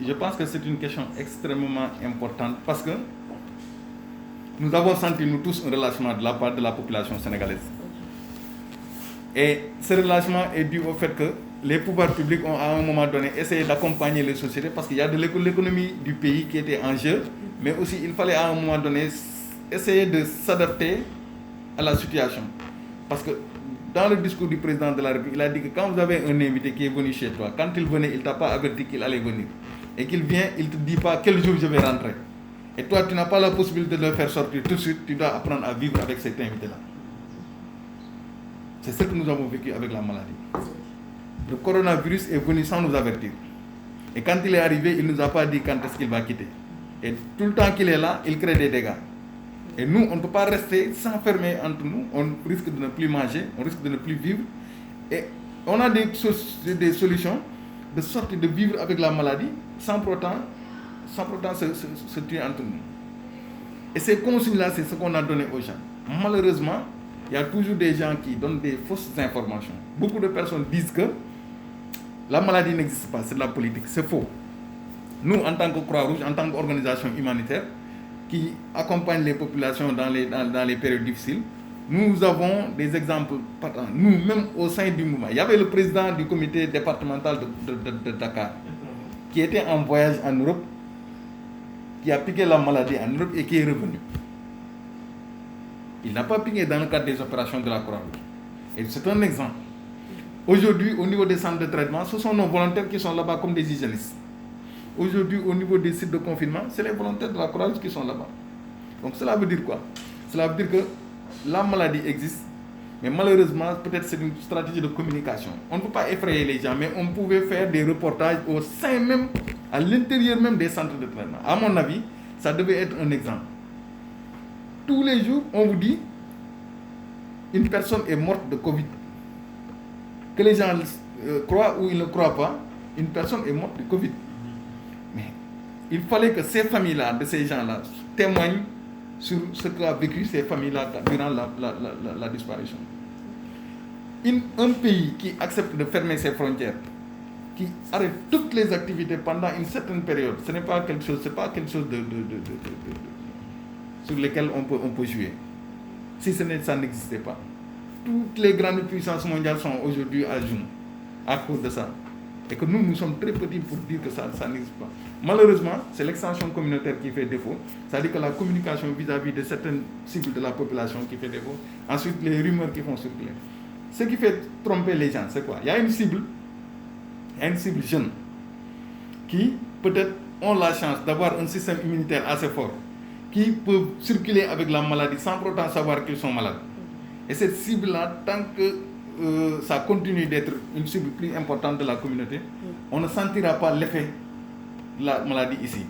Je pense que c'est une question extrêmement importante parce que nous avons senti, nous tous, un relâchement de la part de la population sénégalaise. Et ce relâchement est dû au fait que les pouvoirs publics ont à un moment donné essayé d'accompagner les sociétés parce qu'il y a de l'économie du pays qui était en jeu, mais aussi il fallait à un moment donné essayer de s'adapter à la situation. Parce que dans le discours du président de la République, il a dit que quand vous avez un invité qui est venu chez toi, quand il venait, il ne t'a pas averti qu'il allait venir. Et qu'il vient, il ne te dit pas quel jour je vais rentrer. Et toi, tu n'as pas la possibilité de le faire sortir tout de suite, tu dois apprendre à vivre avec cet invité-là. C'est ce que nous avons vécu avec la maladie. Le coronavirus est venu sans nous avertir. Et quand il est arrivé, il ne nous a pas dit quand est-ce qu'il va quitter. Et tout le temps qu'il est là, il crée des dégâts. Et nous, on ne peut pas rester s'enfermer entre nous. On risque de ne plus manger, on risque de ne plus vivre. Et on a des solutions de sorte de vivre avec la maladie sans pour autant se tuer entre nous. Et ces consignes-là, c'est ce qu'on a donné aux gens. Malheureusement, il y a toujours des gens qui donnent des fausses informations. Beaucoup de personnes disent que la maladie n'existe pas, c'est de la politique. C'est faux. Nous, en tant que Croix-Rouge, en tant qu'organisation humanitaire qui accompagne les populations dans les périodes difficiles, nous avons des exemples patents. Nous-mêmes, au sein du mouvement, il y avait le président du comité départemental de Dakar qui était en voyage en Europe, qui a piqué la maladie en Europe et qui est revenu. Il n'a pas piqué dans le cadre des opérations de la Croix-Rouge. Et c'est un exemple. Aujourd'hui, au niveau des centres de traitement, ce sont nos volontaires qui sont là-bas comme des hygiénistes. Aujourd'hui, au niveau des sites de confinement, c'est les volontaires de la Croix-Rouge qui sont là-bas. Donc cela veut dire quoi? Cela veut dire que la maladie existe, mais malheureusement, peut-être c'est une stratégie de communication. On ne peut pas effrayer les gens, mais on pouvait faire des reportages au sein même, à l'intérieur même des centres de traitement. À mon avis, ça devait être un exemple. Tous les jours, on vous dit, une personne est morte de Covid. Que les gens croient ou ils ne croient pas, une personne est morte de Covid. Mais il fallait que ces familles-là, de ces gens-là, témoignent sur ce qu'a vécu ces familles-là durant la disparition. Un pays qui accepte de fermer ses frontières, qui arrête toutes les activités pendant une certaine période, ce n'est pas quelque chose, sur lesquels on peut jouer. Si ça n'existait pas. Toutes les grandes puissances mondiales sont aujourd'hui à genoux à cause de ça. Et que nous sommes très petits pour dire que ça n'existe pas. Malheureusement, c'est l'extension communautaire qui fait défaut. C'est-à-dire que la communication vis-à-vis de certaines cibles de la population qui fait défaut. Ensuite, les rumeurs qui font circuler. Ce qui fait tromper les gens, c'est quoi? Il y a une cible jeune, qui peut-être ont la chance d'avoir un système immunitaire assez fort, qui peuvent circuler avec la maladie sans pour autant savoir qu'ils sont malades. Et cette cible-là, tant que ça continue d'être une cible plus importante de la communauté, on ne sentira pas l'effet de la maladie ici.